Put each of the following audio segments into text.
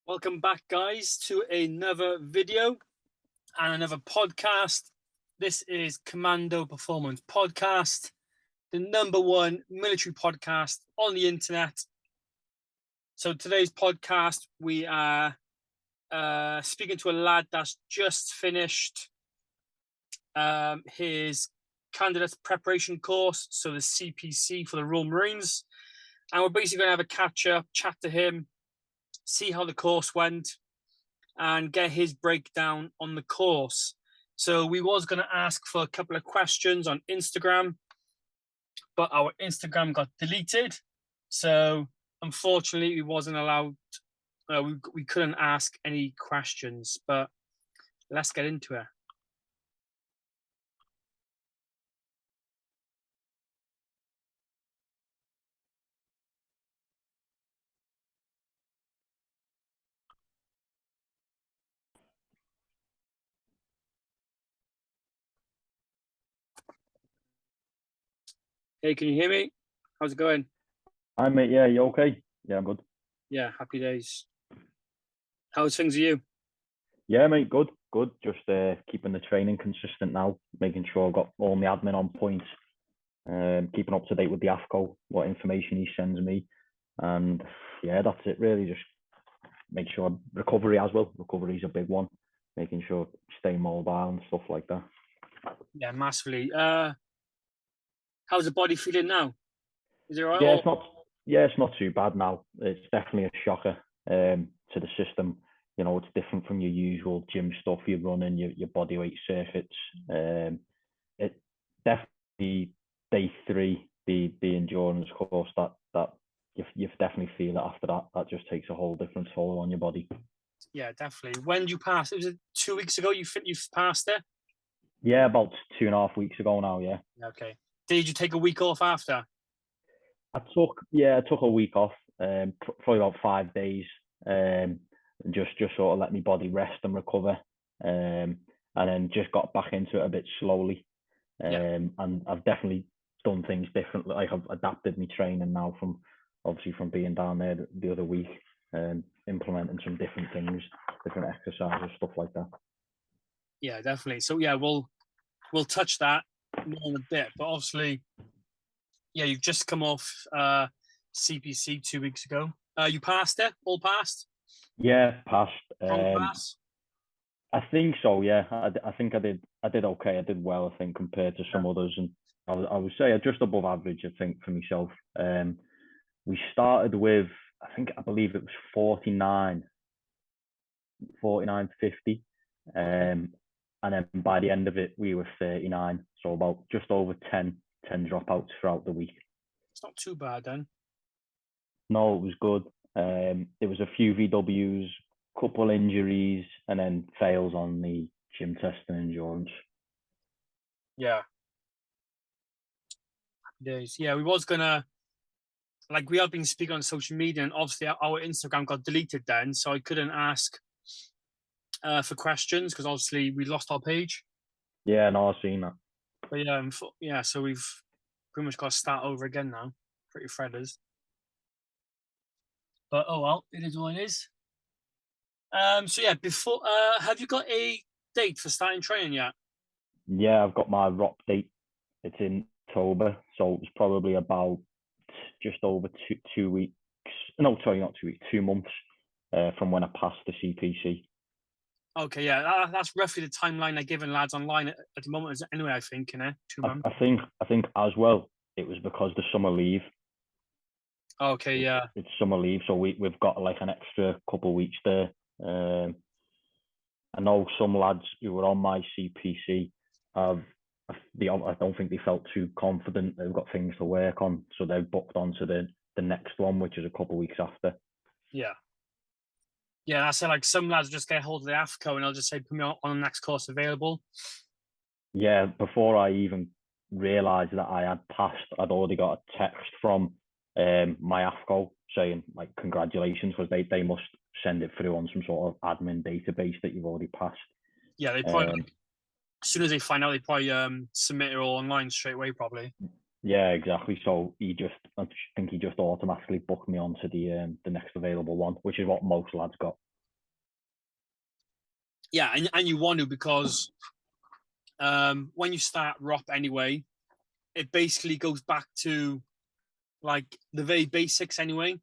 Welcome back, guys, to another video and another podcast. This is Commando Performance Podcast, the #1 military podcast on the internet. So today's podcast, we are speaking to a lad that's just finished his candidate preparation course, so the CPC for the Royal Marines. And we're basically going to have a catch-up, chat to him, see how the course went, and get his breakdown on the course. So we was going to ask for a couple of questions on Instagram, but our Instagram got deleted. So unfortunately, we wasn't allowed, we couldn't ask any questions, but let's get into it. Hey, can you hear me? How's it going? Hi, mate. Yeah, you okay? Yeah, I'm good. Yeah, happy days. How's things with you? Yeah, mate, good. Just keeping the training consistent now, making sure I've got all my admin on point, keeping up to date with the AFCO, what information he sends me. And yeah, that's it really. Just make sure recovery as well. Recovery is a big one. Making sure stay mobile and stuff like that. Yeah, massively. How's the body feeling now? Is it all right? Yeah, it's not too bad now. It's definitely a shocker to the system. You know, it's different from your usual gym stuff you're running, your body weight circuits. It definitely day 3, the endurance course that you definitely feel it after that. That just takes a whole different toll on your body. Yeah, definitely. When did you pass? Was it 2 weeks ago you've passed it? Yeah, about 2.5 weeks ago now. Yeah. Okay. Did you take a week off after? I took a week off, probably about 5 days, and just sort of let my body rest and recover, and then just got back into it a bit slowly, and I've definitely done things differently. Like I've adapted my training now from being down there the other week, and implementing some different things, different exercises, stuff like that. Yeah, definitely. So yeah, we'll touch that more in a bit, but obviously, yeah, you've just come off CPC 2 weeks ago. You passed it? All passed? Yeah, passed. Pass? I think so. Yeah, I think I did okay. I did well, I think, compared to some others, and I would say just above average. I think for myself. We started with, I believe it was 49.50, and then by the end of it we were 39. So about just over 10 dropouts throughout the week. It's not too bad then. No, it was good. There was a few VWs, couple injuries, and then fails on the gym test and endurance. Yeah. Yeah, we was gonna, like, we have been speaking on social media, and obviously our Instagram got deleted then, so I couldn't ask for questions because obviously we lost our page. Yeah, no, I've seen that. But yeah, so we've pretty much got to start over again now. Pretty fredders. But oh well, it is what it is. So yeah, before have you got a date for starting training yet? Yeah, I've got my ROP date. It's in October, so it was probably about just over 2 weeks. No, sorry, not 2 weeks. 2 months from when I passed the CPC. Okay, yeah, that's roughly the timeline they're giving lads online at the moment. Anyway, I think, 2 months. I think as well, it was because the summer leave. Okay, yeah. It's summer leave, so we've got like an extra couple of weeks there. I know some lads who were on my CPC I don't think they felt too confident. They've got things to work on, so they've booked onto the next one, which is a couple of weeks after. Yeah. Yeah, I say like some lads just get hold of the AFCO and they'll just say, put me on the next course available. Yeah, before I even realised that I had passed, I'd already got a text from my AFCO saying like congratulations, because they must send it through on some sort of admin database that you've already passed. Yeah, they probably as soon as they find out, they probably submit it all online straight away, probably. Yeah, exactly. So I think he just automatically booked me onto the next available one, which is what most lads got. Yeah, and you want to, because when you start ROP anyway, it basically goes back to like the very basics anyway.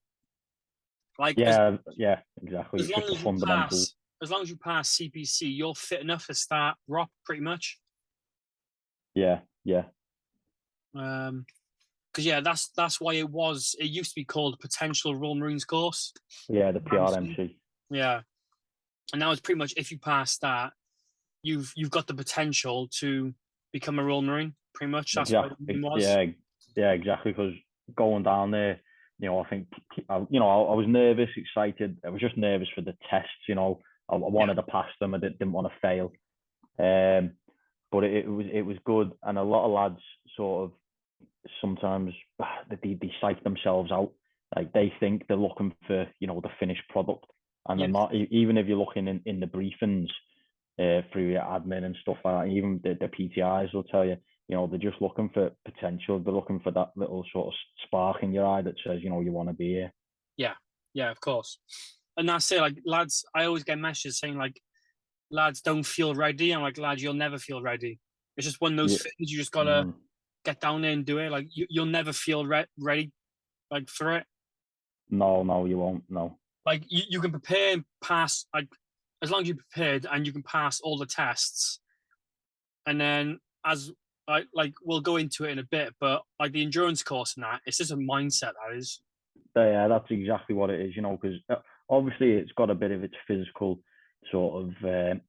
Like Yeah, yeah, exactly. as It's long just the as you fundamentals. pass, as long as you pass CPC, you're fit enough to start ROP pretty much. Yeah, yeah, Because yeah, that's why it used to be called potential Royal Marines course. yeah. The PRMC. Yeah, and now it's pretty much, if you pass that, you've got the potential to become a Royal Marine. Pretty much that's what it Exactly. was. Yeah, yeah, exactly. Because going down there, I think, I was nervous, excited. I was just nervous for the tests. I Yeah, wanted to pass them. I didn't want to fail. Um, but it was good, and a lot of lads sort of sometimes they psych themselves out. Like they think they're looking for the finished product, and they're yeah. not. Even if you're looking in the briefings through your admin and stuff like that, even the PTIs will tell you, they're just looking for potential. They're looking for that little sort of spark in your eye that says, you want to be here. Yeah, yeah, of course. And that's it. Like lads, I always get messages saying like, lads don't feel ready. I'm like, lads, you'll never feel ready. It's just one of those Yeah. things you just gotta Mm. get down there and do it. Like you'll never feel ready like for it. No, no, you won't. No. Like you can prepare and pass, like as long as you're prepared and you can pass all the tests, and then as like we'll go into it in a bit, but like the endurance course and that, it's just a mindset that is. Yeah, that's exactly what it is, because obviously it's got a bit of its physical sort of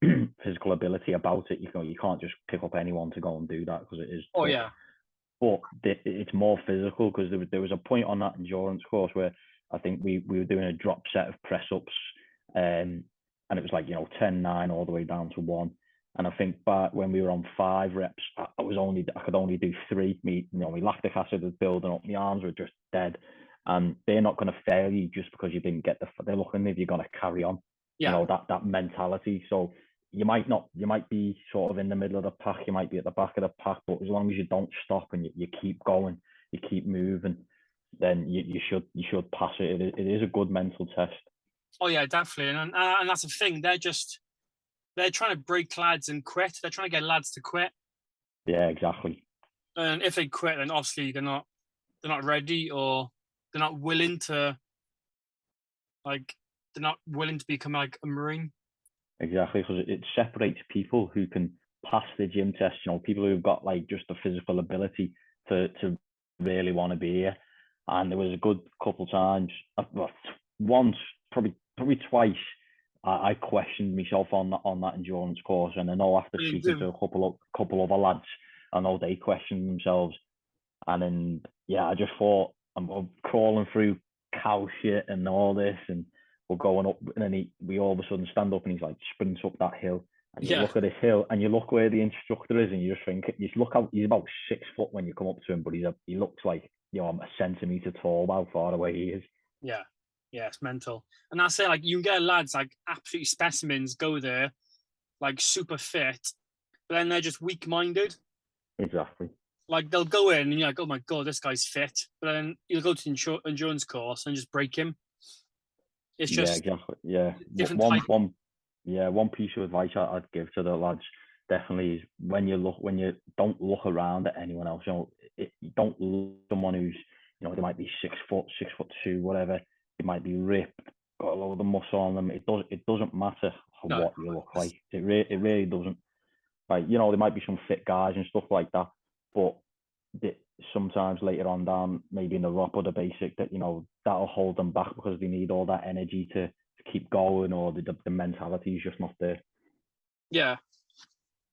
physical ability about it. You can't just pick up anyone to go and do that because it is Oh tough. yeah, But it's more physical because there was a point on that endurance course where I think we were doing a drop set of press ups, and it was like 10-9 all the way down to 1. And I think back when we were on 5 reps, I could only do 3. My lactic acid was building up, my arms were just dead, and they're not going to fail you just because you didn't get they're looking if you're going to carry on, yeah. that mentality. So you might be sort of in the middle of the pack, you might be at the back of the pack, but as long as you don't stop and you keep going, you keep moving, then you should pass it. It is a good mental test. Oh yeah, definitely. And that's the thing. They're trying to break lads and quit. They're trying to get lads to quit. Yeah, exactly. And if they quit, then obviously they're not ready, or they're not willing to like they're not willing to become like a marine. Exactly, because it separates people who can pass the gym test. People who've got like just the physical ability to really want to be here. And there was a good couple times, well, once, probably twice, I questioned myself on that endurance course. And I know after They speaking do. to a couple other lads, I know they questioned themselves. And then yeah, I just thought I'm crawling through cow shit and all this, and we're going up, and then we all of a sudden stand up, and he's like sprints up that hill, and you Yeah, look at this hill, and you look where the instructor is, and you just think, you look out, he's about 6 foot when you come up to him, but he looks like I'm a centimeter tall how far away he is. yeah, yeah. It's mental. And that's it. Like you can get lads like absolutely specimens go there, like super fit, but then they're just weak minded. Exactly. Like they'll go in and you're like, oh my god, this guy's fit, but then you'll go to the endurance course and just break him. It's Yeah, just exactly. Yeah, different type. one piece of advice I'd give to the lads definitely is when you don't look around at anyone else. You don't look at someone who's they might be 6 foot, 6'2", whatever. They might be ripped, got a load of muscle on them. It doesn't matter No, what you look like. It really doesn't. Like there might be some fit guys and stuff like that, but sometimes later on down, maybe in the ROP or the basic, that that'll hold them back because they need all that energy to keep going, or the mentality is just not there. yeah,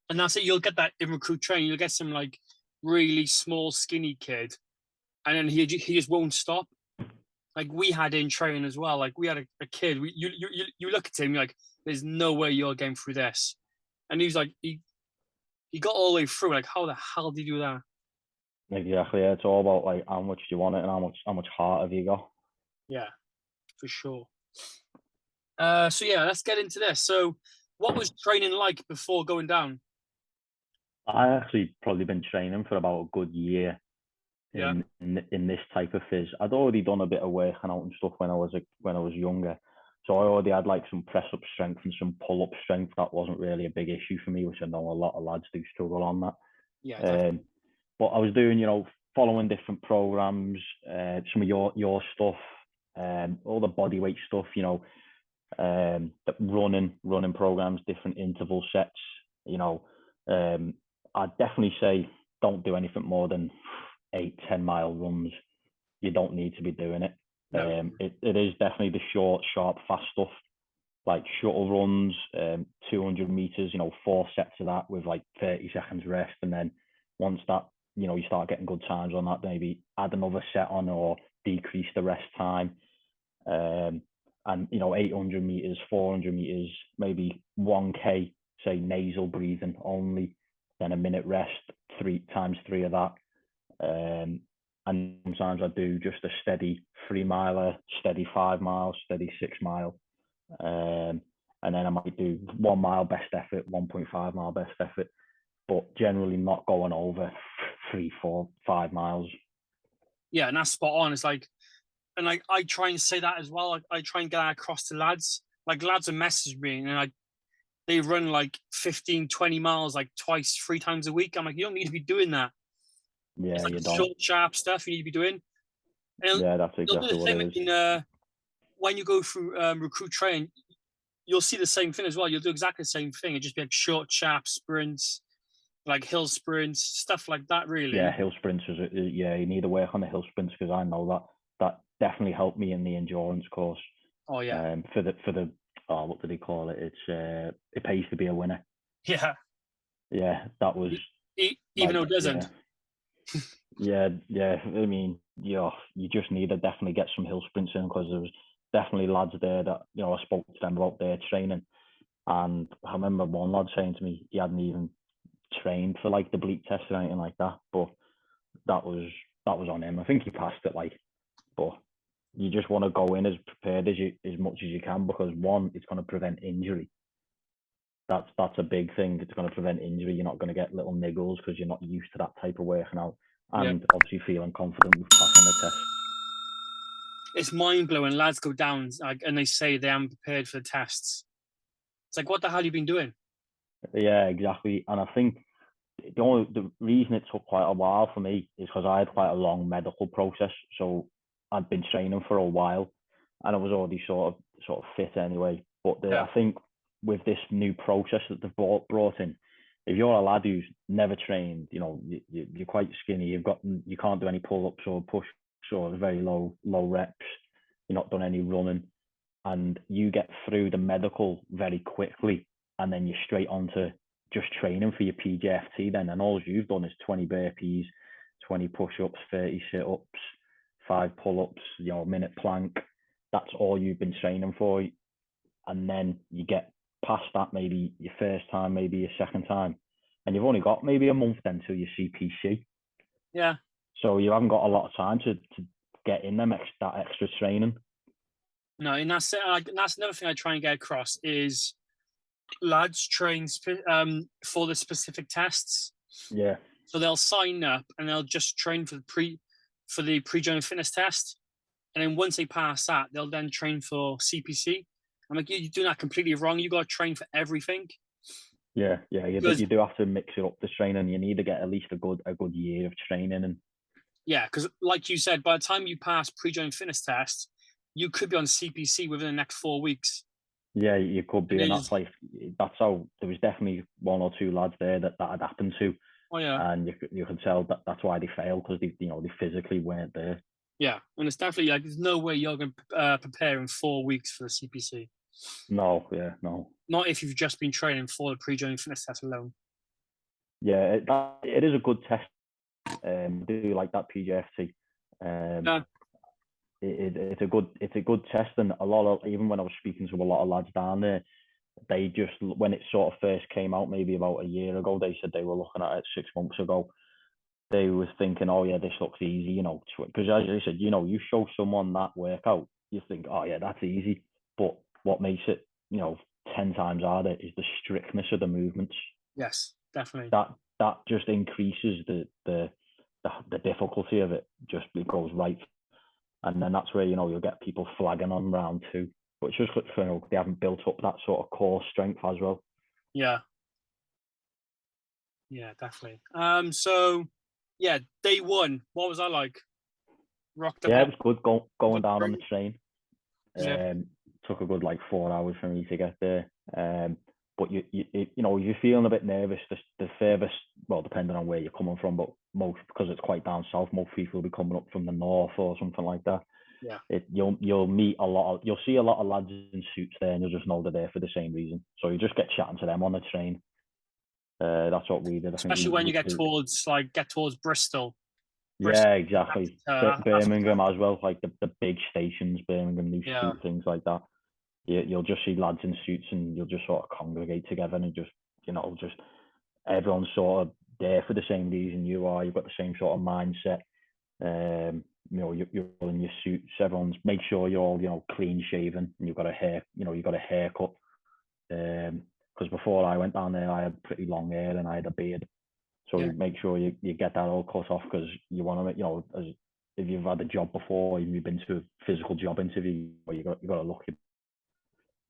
and that's it. You'll get that in recruit training. You'll get some like really small, skinny kid, and then he just won't stop. Like we had in training as well. Like we had a kid. You look at him, you're like, there's no way you're getting through this, and he's like, he got all the way through. Like, how the hell did you do that? Exactly. Yeah, it's all about like how much do you want it and how much heart have you got. Yeah, for sure. So yeah, let's get into this. So, what was training like before going down? I actually probably been training for about a good year Yeah, in this type of phys. I'd already done a bit of working out and stuff when I was younger, So I already had like some press up strength and some pull up strength. That wasn't really a big issue for me, which I know a lot of lads do struggle on that. Yeah, definitely. But I was doing, following different programs, some of your stuff, all the body weight stuff, the running programs, different interval sets. I'd definitely say don't do anything more than 8-10 mile runs. You don't need to be doing it. No. It is definitely the short, sharp, fast stuff, like shuttle runs, 200 meters, 4 sets of that with like 30 seconds rest. And then once that, you start getting good times on that, maybe add another set on or decrease the rest time. And 800 meters, 400 meters, maybe 1K, say nasal breathing only, then a minute rest, 3 of that. And sometimes I do just a steady 3 miler, steady 5 miles, steady 6 mile. And then I might do 1 mile best effort, 1.5 mile best effort, but generally not going over 3, 4, 5 miles. Yeah, and that's spot on. It's like, and like I try and say that as well. I try and get that across to lads. Like lads will message me and they run like 15, 20 miles like twice, 3 times a week. I'm like, you don't need to be doing that. Yeah, It's like you don't. short, sharp stuff you need to be doing. And Yeah, that's you'll do exactly the what same it is. in when you go through recruit train. You'll see the same thing as well. You'll do exactly the same thing. It just be like short, sharp sprints, like hill sprints, stuff like that. Really. Yeah, hill sprints you need to work on the hill sprints because I know that definitely helped me in the endurance course. Oh yeah. For the what did he call it? It's it pays to be a winner. Yeah. Yeah, that was Even though it doesn't. Yeah. I mean, you just need to definitely get some hill sprints in because there was definitely lads there that I spoke to them about their training, and I remember one lad saying to me he hadn't even trained for like the bleep test or anything like that, but that was on him. I think he passed it, but you just want to go in as prepared as much as you can because one, it's going to prevent injury. That's a big thing. It's going to prevent injury. You're not going to get little niggles because you're not used to that type of working out, and obviously feeling confident with passing the test. It's mind blowing. Lads go down and they say they haven't prepared for the tests. It's like, what the hell have you been doing? Yeah, exactly. And I think the reason it took quite a while for me is because I had quite a long medical process. So I'd been training for a while, and I was already sort of fit anyway. But I think with this new process that they've brought in, if you're a lad who's never trained, you're quite skinny. You can't do any pull-ups or push or very low reps. You're not done any running, and you get through the medical very quickly, and then you're straight onto just training for your PJFT then, and all you've done is 20 burpees, 20 push-ups, 30 sit-ups, 5 pull-ups, a minute plank. That's all you've been training for. And then you get past that, maybe your first time, maybe your second time, and you've only got maybe a month then till your CPC. Yeah. So you haven't got a lot of time to get in that extra training. No, and that's another thing I try and get across is lads train for the specific tests. Yeah. So they'll sign up and they'll just train for the pre-joining fitness test, and then once they pass that, they'll then train for CPC. I'm like, you're doing that completely wrong. You got to train for everything. Yeah. You do have to mix it up, the training. You need to get at least a good year of training. And yeah, because like you said, by the time you pass pre-joining fitness test, you could be on CPC within the next 4 weeks. Yeah, you could be, and that's how there was definitely 1 or 2 lads there that had happened to. Oh yeah, and you can tell that's why they failed because they physically weren't there. Yeah, and it's definitely like there's no way you're going to prepare in 4 weeks for the CPC. No, yeah, no. Not if you've just been training for the pre-joining fitness test alone. Yeah, it is a good test. Do like that PJFT. It's a good test, and a lot of, even when I was speaking to a lot of lads down there, they just, when it sort of first came out, maybe about a year ago, they said they were looking at it 6 months ago. They were thinking, oh yeah, this looks easy, because as I said, you show someone that workout, you think, oh yeah, that's easy. But what makes it, 10 times harder is the strictness of the movements. Yes, definitely. That just increases the difficulty of it. Just it goes right, and then that's where you'll get people flagging on round 2. but it's just they haven't built up that sort of core strength as well. Yeah. Yeah, definitely. So yeah, day one, what was I like? Rocked up. Yeah, it was good going down on the Great. train. Yeah. Took a good like 4 hours for me to get there. But you're feeling a bit nervous. The furthest, well, depending on where you're coming from, but most, because it's quite down south, most people will be coming up from the north or something like that. Yeah. You'll see a lot of lads in suits there, and you'll just know they're there for the same reason. So you just get chatting to them on the train. That's what we did. I think Especially when you we get towards Bristol. Yeah, exactly. That's Birmingham as well, like the big stations, Birmingham, New yeah. Street, things like that. You'll just see lads in suits, and you'll just sort of congregate together, and just everyone's sort of there for the same reason you are. You've got the same sort of mindset. You're all in your suits. Everyone's make sure you're all clean shaven, and you've got a haircut. Because before I went down there, I had pretty long hair and I had a beard. So Yeah. you make sure you get that all cut off, because you want to, if you've had a job before, you've been to a physical job interview, you got to look,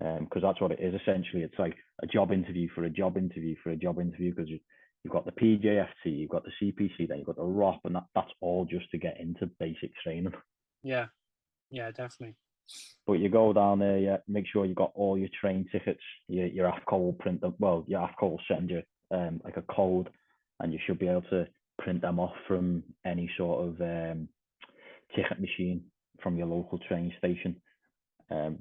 because that's what it is essentially. It's like a job interview for a job interview for a job interview, because you've got the PJFT, you've got the CPC, then you've got the ROP, and that's all just to get into basic training. Yeah. Yeah, definitely. But you go down there, make sure you got all your train tickets. Your AFCO will print them. Well, your AFCO will send you like a code, and you should be able to print them off from any sort of ticket machine from your local train station.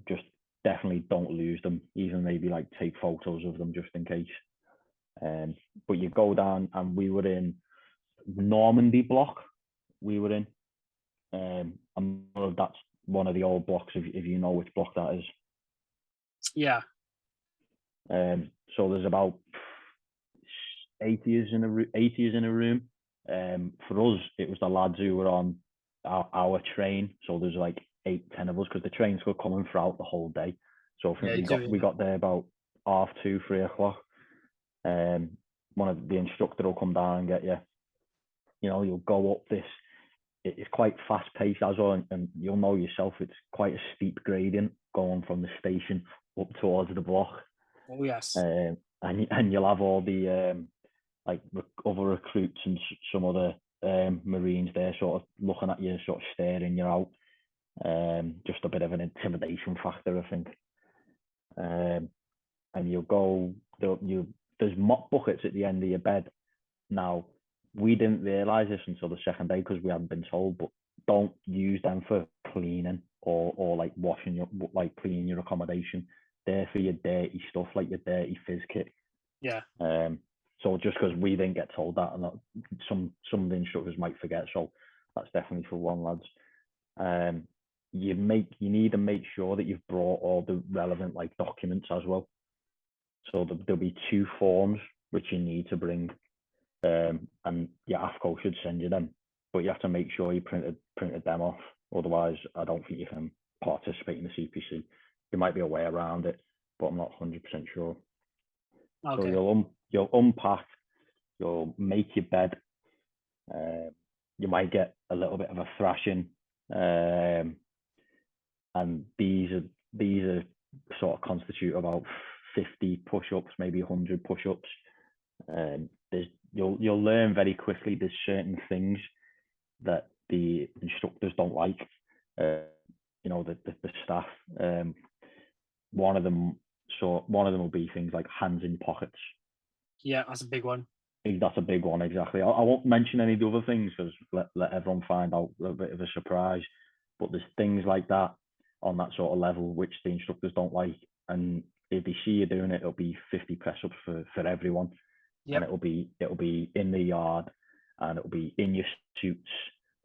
Just definitely don't lose them. Even maybe like take photos of them just in case. But you go down, and we were in Normandy block. We were in. And that's one of the old blocks, if you know which block that is. Yeah. So there's about 80s in a room. For us, it was the lads who were on our train. So there's like 8-10 of us, because the trains were coming throughout the whole day. So I think we got there about 2:30, 3 o'clock. One of the instructor will come down and get you. You'll go up this. It's quite fast paced as well, and you'll know yourself. It's quite a steep gradient going from the station up towards the block. Oh yes. And you'll have all the like other recruits and some other Marines there, sort of looking at you, sort of staring you out. Just a bit of an intimidation factor, I think. And you'll go. There's mop buckets at the end of your bed. Now, we didn't realise this until the second day, because we hadn't been told, but don't use them for cleaning or like washing cleaning your accommodation. They're for your dirty stuff, like your dirty fizz kit. Yeah. So just because we didn't get told that, and some of the instructors might forget, so that's definitely for one, lads. You need to make sure that you've brought all the relevant like documents as well. So there'll be 2 forms which you need to bring. And your AFCO should send you them, but you have to make sure you printed them off. Otherwise, I don't think you can participate in the CPC. There might be a way around it, but I'm not 100% sure. Okay. So you'll unpack, you'll make your bed. You might get a little bit of a thrashing, and these are sort of constitute about 50 push-ups, maybe 100 push-ups. You'll learn very quickly. There's certain things that the instructors don't like. The staff. One of them will be things like hands in pockets. Yeah, that's a big one. That's a big one, exactly. I won't mention any of the other things, because let everyone find out a bit of a surprise. But there's things like that on that sort of level which the instructors don't like, and if they see you doing it, it'll be 50 press ups for everyone. Yep. And it'll be in the yard, and it'll be in your suits,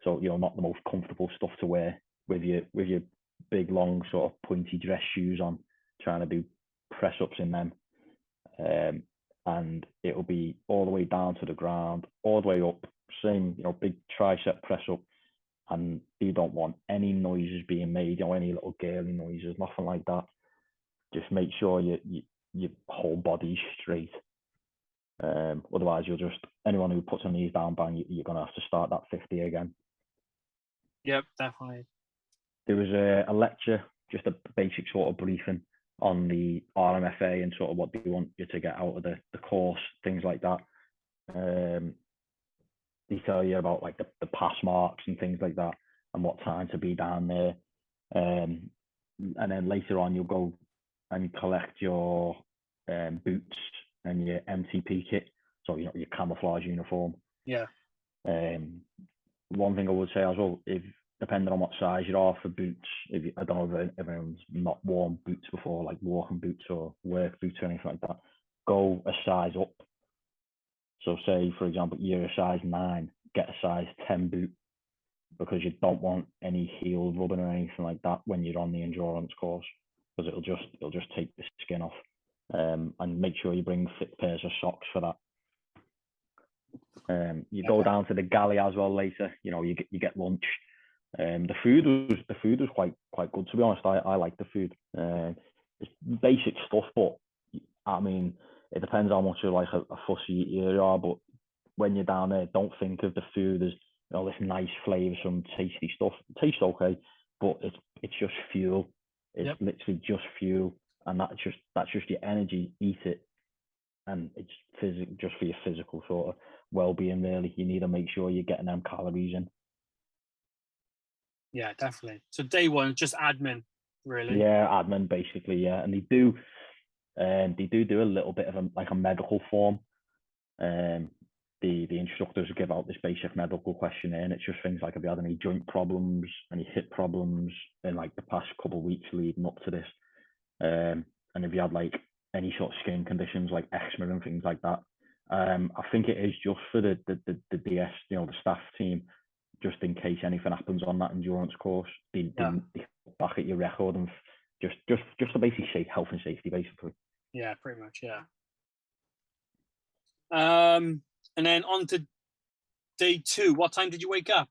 so not the most comfortable stuff to wear, with your big long sort of pointy dress shoes on, trying to do press ups in them. And it'll be all the way down to the ground, all the way up, same big tricep press up, and you don't want any noises being made, any little girly noises, nothing like that. Just make sure your whole body's straight. Otherwise, anyone who puts their knees down, bang, you're going to have to start that 50 again. Yep, definitely. There was a lecture just a basic sort of briefing on the RMFA and sort of what they want you to get out of the course, things like that. They tell you about like the pass marks and things like that, and what time to be down there. And then later on, you'll go and collect your boots and your MTP kit, so your camouflage uniform. Yeah. One thing I would say as well, if depending on what size you are for boots, I don't know if everyone's not worn boots before, like walking boots or work boots or anything like that, go a size up. So say, for example, you're a size 9, get a size 10 boot, because you don't want any heel rubbing or anything like that when you're on the endurance course, because it'll just take the skin off. And make sure you bring thick pairs of socks for that. You go down to the galley as well later. You get lunch. The food was quite good, to be honest. I like the food. It's basic stuff, but I mean, it depends how much you're like a fussy eater you are. But when you're down there, don't think of the food as this nice flavour, some tasty stuff. It tastes okay, but it's just fuel. It's literally just fuel, and that's just your energy. Eat it, and it's just for your physical sort of well-being. Really, you need to make sure you're getting them calories in. Yeah, definitely. So day one, just admin, really. Yeah, admin basically. Yeah, and they do a little bit of a medical form. The instructors give out this basic medical questionnaire, and it's just things like, have you had any joint problems, any hip problems in like the past couple of weeks leading up to this, and if you had like any sort of skin conditions like eczema and things like that. I think it is just for the DS, the staff team, just in case anything happens on that endurance course. They back at your record and just a basic health and safety, basically. Yeah, pretty much. Yeah. And then on to day 2. What time did you wake up?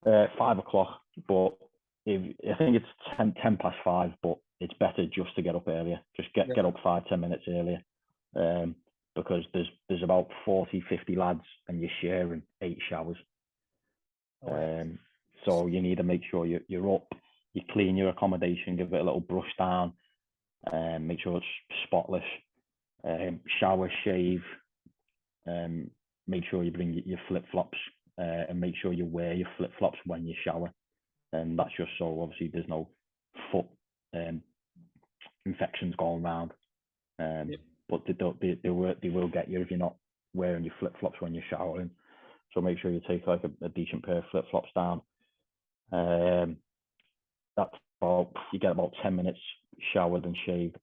5 o'clock, but I think it's 10 past 5, but it's better just to get up earlier. Just get up 5-10 minutes earlier, because there's about 40-50 lads and you're sharing 8 showers. So you need to make sure you're up, you clean your accommodation, give it a little brush down, make sure it's spotless, shower, shave, make sure you bring your flip-flops, and make sure you wear your flip-flops when you shower. And that's just so obviously there's no foot infections going around. But they will get you if you're not wearing your flip-flops when you're showering. So make sure you take like a decent pair of flip-flops down. That's you get about 10 minutes showered and shaved,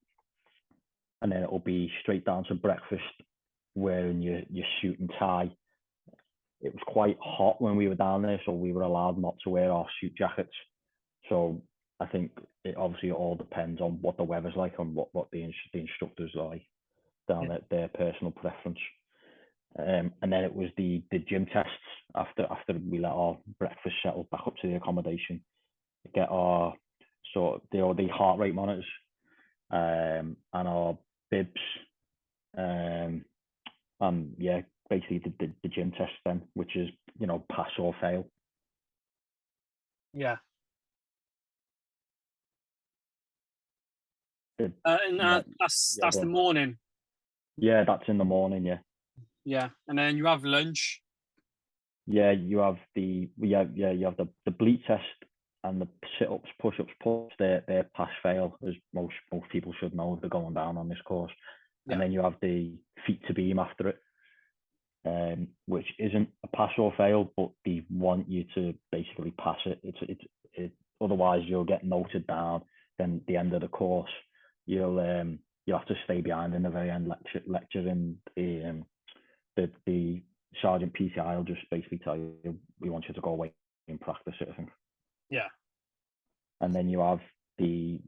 and then it'll be straight down to breakfast, wearing your suit and tie. It was quite hot when we were down there, so we were allowed not to wear our suit jackets. So I think it obviously all depends on what the weather's like and what the instructors like down at their personal preference. And then it was the gym tests after we let our breakfast settle back up to the accommodation. Get our the heart rate monitors, and our bibs, and basically the gym test then, which is pass or fail. Yeah. And that's the morning. Yeah, that's in the morning. Yeah. Yeah, and then you have lunch. Yeah, you have you have the bleat test and the sit-ups, push-ups, pull-ups. They're pass fail, as most people should know if they're going down on this course. Yeah. And then you have the feet to beam after it, which isn't a pass or fail, but they want you to basically pass it. It's otherwise you'll get noted down. Then at the end of the course, you'll have to stay behind in the very end lecturing the sergeant PCI will just basically tell you, we want you to go away and practice it, I think. Yeah. And then you have you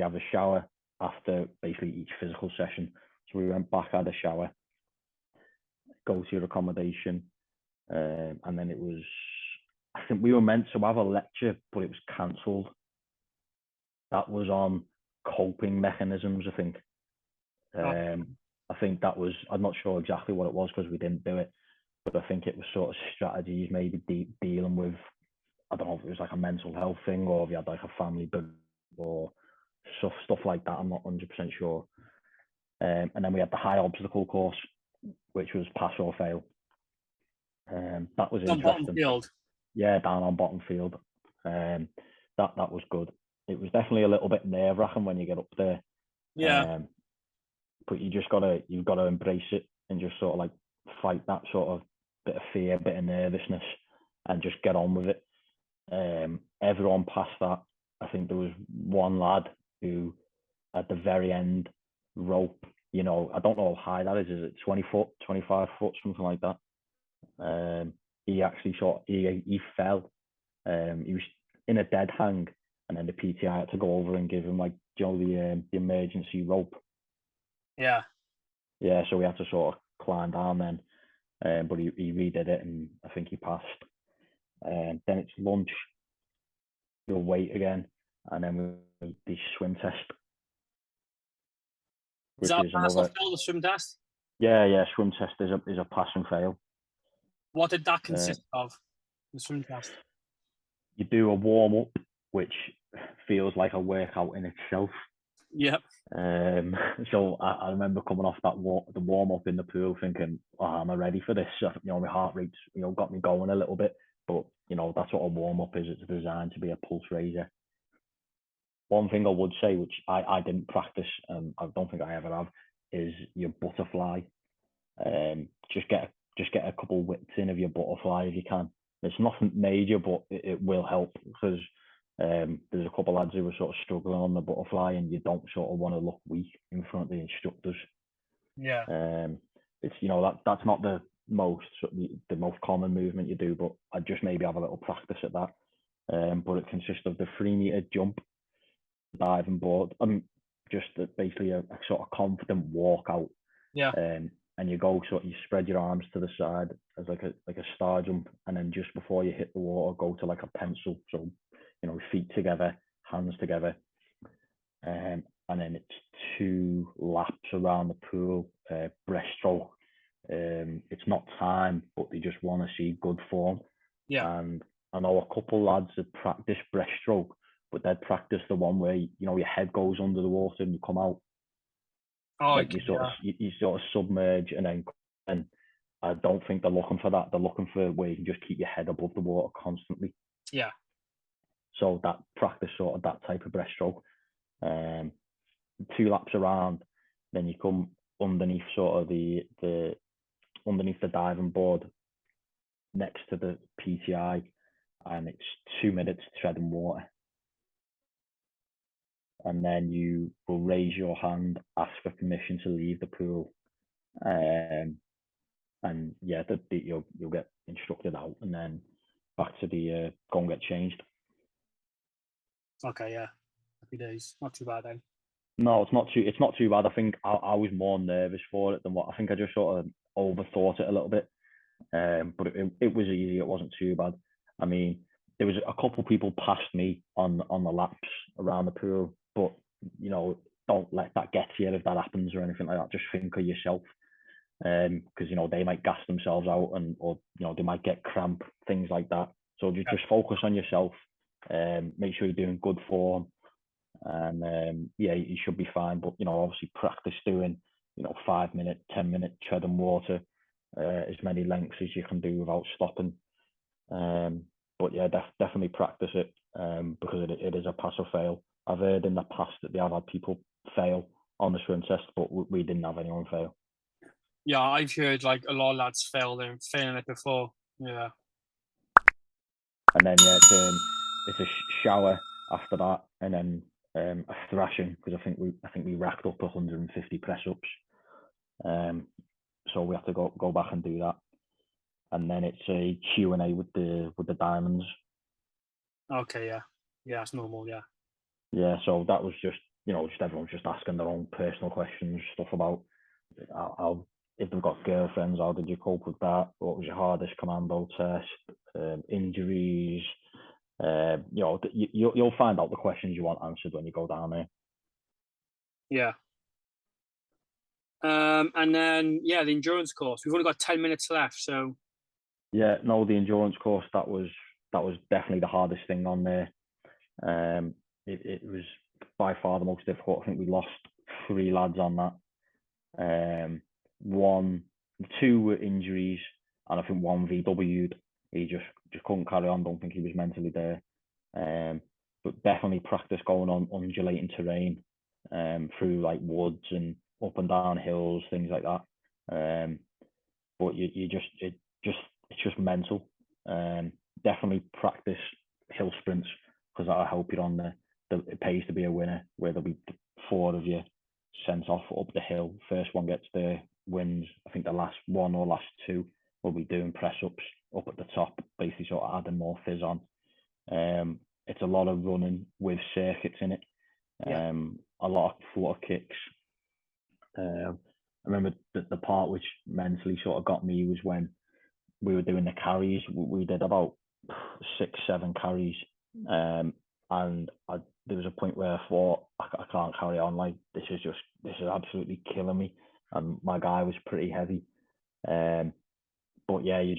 have a shower after basically each physical session. So we went back, had a shower, go to your accommodation, and then it was, I think we were meant to have a lecture, but it was cancelled. That was on coping mechanisms, I think. I think that was, I'm not sure exactly what it was because we didn't do it, but I think it was sort of strategies, maybe dealing with, I don't know if it was like a mental health thing or if you had like a family or stuff like that. I'm not 100% sure. And then we had the high obstacle course, which was pass or fail. That was On bottom interesting. field. Yeah, down on bottom field. That was good. It was definitely a little bit nerve wracking when you get up there. Yeah. But you've got to embrace it and just sort of like fight that sort of bit of fear, bit of nervousness, and just get on with it. Everyone passed that. I think there was one lad who, at the very end, rope. I don't know how high that is. Is it 20 foot, 25 foot, something like that? He actually he fell. He was in a dead hang, and then the PTI had to go over and give him the emergency rope. Yeah. Yeah, so we had to sort of climb down then, but he redid it, and I think he passed. Then it's lunch. We'll wait again, and then the swim test, Is which that is pass or another. fail, the swim test? Yeah, swim test is a pass and fail. What did that consist of, the swim test? You do a warm up, which feels like a workout in itself. Yep. So I remember coming off the warm up in the pool, thinking, "Oh, am I ready for this?" My heart rate's got me going a little bit, but that's what a warm up is. It's designed to be a pulse raiser. One thing I would say, which I didn't practice, and I don't think I ever have, is your butterfly. Just get a couple whips in of your butterfly if you can. It's nothing major, but it will help, because there's a couple of lads who were sort of struggling on the butterfly, and you don't sort of want to look weak in front of the instructors. Yeah. It's that's not the most common movement you do, but I just maybe have a little practice at that. But it consists of the 3-meter jump, diving board. Just basically a sort of confident walk out. Yeah. And you go you spread your arms to the side as like a star jump, and then just before you hit the water, go to like a pencil. So feet together, hands together, and then it's 2 laps around the pool, breaststroke. It's not time, but they just want to see good form. Yeah. And I know a couple lads that practice breaststroke, but they'd practice the one where your head goes under the water and you come out. Oh, Like you sort of submerge, and I don't think they're looking for that. They're looking for where you can just keep your head above the water constantly. Yeah. So that practice sort of that type of breaststroke. 2 laps around, then you come underneath sort of the underneath the diving board next to the PTI, and it's 2 minutes treading water. And then you will raise your hand, ask for permission to leave the pool, and yeah, you'll get instructed out, and then back to the go and get changed. Okay, yeah. Happy days. Not too bad then. No, it's not too bad. I think I was more nervous for it than what I think. I just sort of overthought it a little bit, but it was easy. It wasn't too bad. I mean, there was a couple of people past me on the laps around the pool, but don't let that get to you if that happens or anything like that. Just think of yourself, because they might gas themselves out, or they might get cramp, things like that. So just focus on yourself. Make sure you're doing good form, and yeah, you should be fine. But obviously practice doing 5-minute, 10-minute treading water, as many lengths as you can do without stopping. But yeah, definitely practice it, because it is a pass or fail. I've heard in the past that they have had people fail on the swim test, but we didn't have anyone fail. Yeah, I've heard like a lot of lads failing it before. Yeah. And then yeah, it's a shower after that, and then a thrashing, because I think we racked up 150 press ups. So we have to go back and do that, and then it's a Q&A with the diamonds. Okay, yeah, that's normal. Yeah. Yeah, so that was just everyone's just asking their own personal questions, stuff about how if they've got girlfriends, how did you cope with that? What was your hardest commando test? Injuries. You'll find out the questions you want answered when you go down there. Yeah. And then the endurance course. We've only got 10 minutes left, so. Yeah, no, the endurance course that was definitely the hardest thing on there. It was by far the most difficult. I think we lost 3 lads on that. Two were injuries, and I think one VW'd. He just couldn't carry on. Don't think he was mentally there. But definitely practice going on undulating terrain, through like woods and up and down hills, things like that. But it's just mental. Definitely practice hill sprints, because that'll help you on it pays to be a winner, where there'll be 4 of you sent off up the hill. First one gets there, wins. I think the last one or last 2 will be doing press ups up at the top, basically sort of adding more fizz on. It's a lot of running with circuits in it. A lot of flutter kicks. I remember the part which mentally sort of got me was when we were doing the carries. We did about 6-7 carries, and there was a point where I thought, I can't carry on. Like, this is absolutely killing me. And my guy was pretty heavy. But yeah, you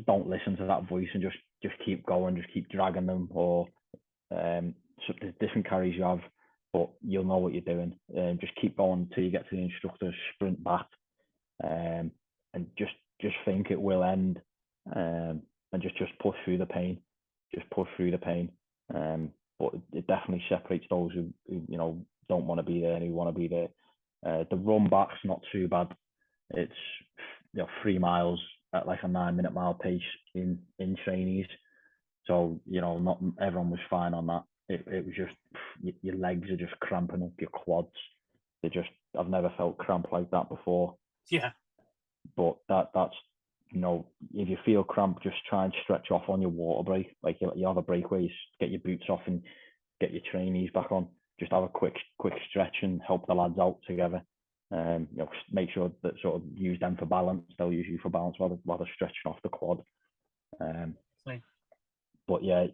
don't listen to that voice and just keep going, just keep dragging them. Or so there's different carries you have, but you'll know what you're doing. Just keep going until you get to the instructor, sprint back, and just think it will end, and just push through the pain. Just push through the pain. But it definitely separates those who don't want to be there and who want to be there. The run back's not too bad. It's 3 miles at like a 9-minute mile pace in trainees. So not everyone was fine on that. It was just your legs are just cramping up, your quads. I've never felt cramp like that before. Yeah. But that's if you feel cramp, just try and stretch off on your water break. Like you have a break where you get your boots off and get your trainees back on. Just have a quick stretch and help the lads out together. Make sure that sort of use them for balance. They'll use you for balance while they're stretching off the quad. But yeah,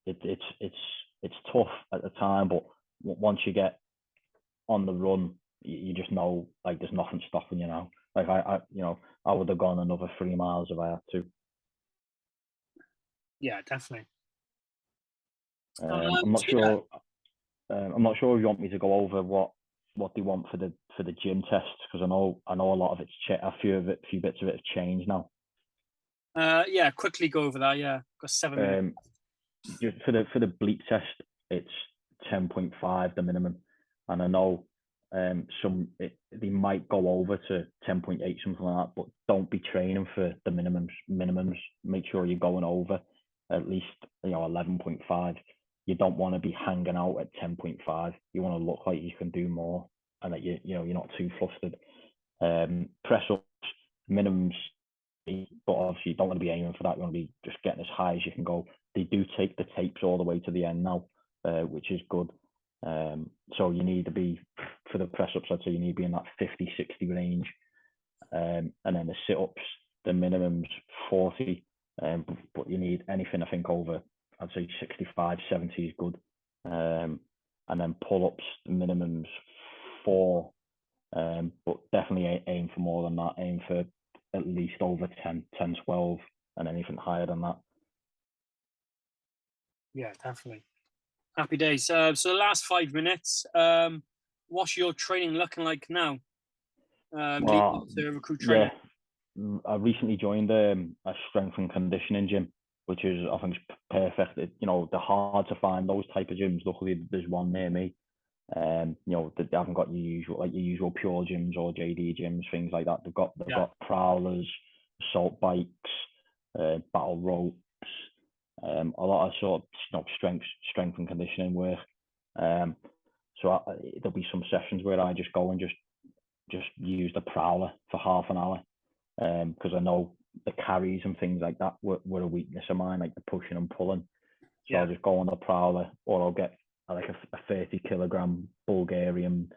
it's tough at the time. But once you get on the run, you just know, like, there's nothing stopping you now. Like I would have gone another 3 miles if I had to. Yeah, definitely. I'm not sure. I'm not sure if you want me to go over what they want for the gym tests, because I know a lot of it's a few bits of it have changed now. Yeah, quickly go over that. Yeah, got 7 minutes. For the bleep test, it's 10.5 the minimum, and I know they might go over to 10.8, something like that, but don't be training for the minimums. Make sure you're going over at least 11.5. You don't want to be hanging out at 10.5. You want to look like you can do more, and that you're not too flustered. Press ups minimums, but obviously you don't want to be aiming for that. You want to be just getting as high as you can go. They do take the tapes all the way to the end now, which is good. So you need to be, for the press ups, I'd say you need to be in that 50-60 range. And then the sit ups, the minimum's 40, but you need anything, I think, over, I'd say 65-70 is good. And then pull ups, the minimum's 4, but definitely aim for more than that. Aim for at least over 10-12, and anything higher than that. Yeah, definitely. Happy days. So the last 5 minutes, what's your training looking like now? Leading to recruit training. Yeah, I recently joined a strength and conditioning gym, which is, I think, perfect. They're hard to find, those type of gyms. Luckily, there's one near me. They haven't got your usual pure gyms or JD gyms, things like that. They've got prowlers, assault bikes, battle ropes, a lot of sort of strength and conditioning work. So there'll be some sessions where I just go and just use the prowler for half an hour, because I know the carries and things like that were a weakness of mine, like the pushing and pulling. So I'll just go on the prowler, or I'll get like a 30-kilogram Bulgarian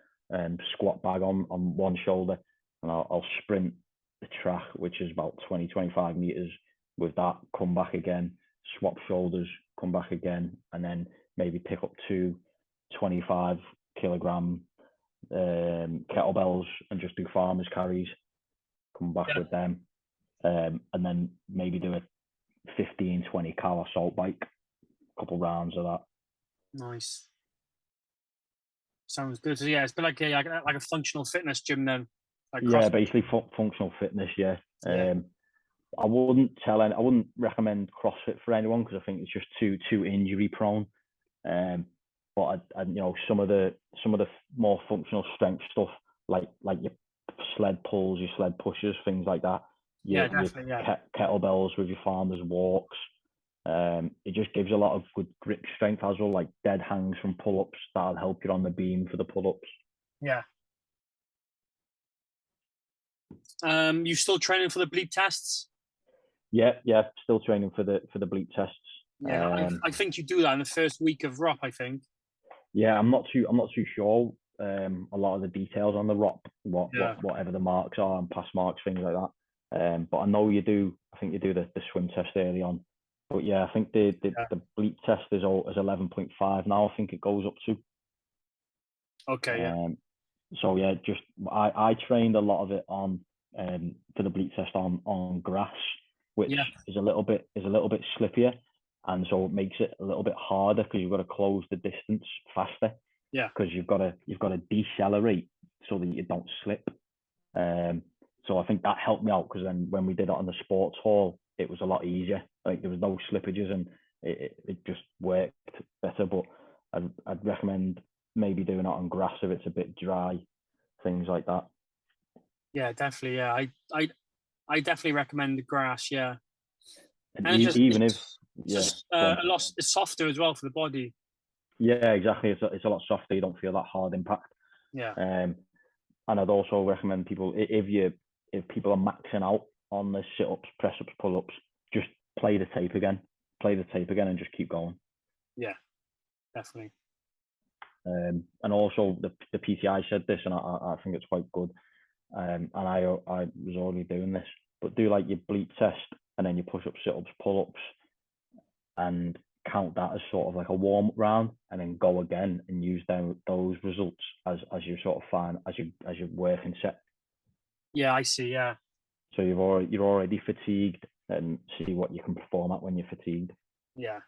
squat bag on one shoulder, and I'll sprint the track, which is about 20-25 meters with that, come back again, swap shoulders, come back again, and then maybe pick up 2 25-kilogram kettlebells and just do farmers carries, come back with them, and then maybe do a 15-20 cal assault bike, a couple rounds of that. Nice. Sounds good. So yeah, it's been like a functional fitness gym then. Like Yeah, CrossFit. basically functional fitness. Yeah. Yeah. I wouldn't recommend CrossFit for anyone because I think it's just too injury prone. But some of the more functional strength stuff like your sled pulls, your sled pushes, things like that. Yeah, Your definitely. Yeah. kettlebells with your farmers walks. It just gives a lot of good grip strength as well, like dead hangs from pull ups that'll help you on the beam for the pull ups. Yeah. You still training for the bleep tests? Yeah, still training for the bleep tests. Yeah, I think you do that in the first week of ROP, I think. Yeah, I'm not too sure. A lot of the details on the ROP, Yeah. whatever the marks are and pass marks, things like that. But I know you do. I think you do the swim test early on. But yeah, I think the bleep test is 11.5 now. I think it goes up to. Okay. Yeah. So yeah, just I trained a lot of it on for the bleep test on grass, which Yeah. is a little bit slippier, and so it makes it a little bit harder because you've got to close the distance faster. Yeah. Because you've got to decelerate so that you don't slip. So I think that helped me out because then when we did it on the sports hall, it was a lot easier. Like there was no slippages and it just worked better. But I'd recommend maybe doing it on grass if it's a bit dry, things like that. Yeah, definitely. Yeah, I definitely recommend the grass. Yeah, And and even if it's yeah, just go a on. lot. It's softer as well for the body. Yeah, exactly. It's a lot softer. You don't feel that hard impact. Yeah. And I'd also recommend people if people are maxing out on the sit ups, press ups, pull ups, just play the tape again, and just keep going. Yeah, definitely. And also the PTI said this, and I think it's quite good. And I was already doing this, but do like your bleep test and then your push ups, sit ups, pull ups, and count that as sort of like a warm up round, and then go again and use those results as you sort of find as you work and set. Yeah, I see. Yeah. So you're already fatigued, and see what you can perform at when you're fatigued. Yeah.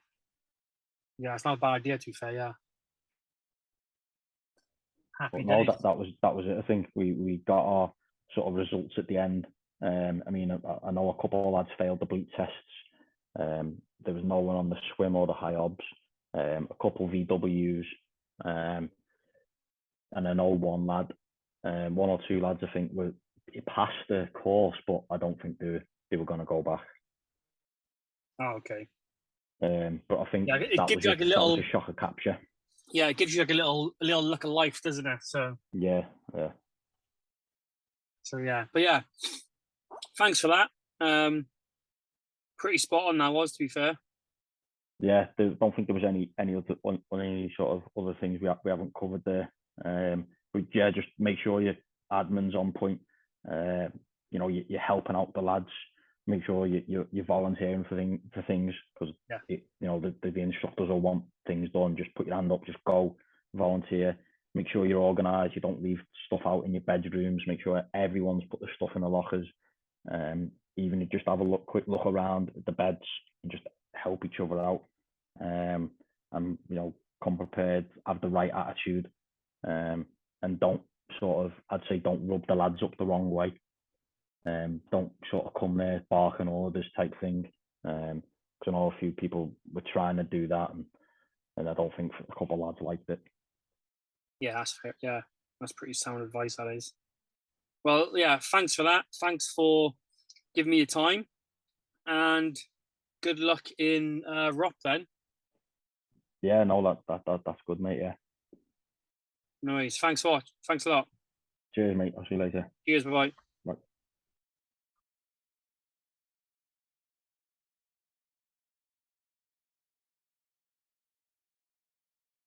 Yeah, it's not a bad idea to be fair. Yeah. Happy But no, days. that was it. I think we got our sort of results at the end. I mean, I know a couple of lads failed the bleep tests. There was no one on the swim or the high obs. A couple VWs, and I know one lad, one or two lads, I think, were passed the course, but I don't think they were going to go back. Oh, okay. But I think Yeah, it gives you like a that was little. a shocker capture. Yeah, it gives you like a little look of life, doesn't it? So Yeah. yeah, but yeah, thanks for that. Pretty spot on that was, to be fair. Yeah, don't think there was any sort of other things we haven't covered there. But yeah, just make sure your admin's on point. You're helping out the lads. Make sure you're volunteering for things because Yeah. the instructors will want things done. Just put your hand up, just go volunteer. Make sure you're organised. You don't leave stuff out in your bedrooms. Make sure everyone's put their stuff in the lockers. Even you just have a quick look around the beds and just help each other out, and come prepared, have the right attitude, and don't I'd say don't rub the lads up the wrong way. Don't sort of come there barking orders type thing. Because I know a few people were trying to do that, and I don't think a couple of lads liked it. Yeah, that's fair. Yeah, that's pretty sound advice, that is. Well, yeah, thanks for that. Thanks for giving me your time, and good luck in ROP then. Yeah, no, that's good, mate. Yeah. No worries. Thanks a lot. Cheers, mate. I'll see you later. Cheers. Bye bye.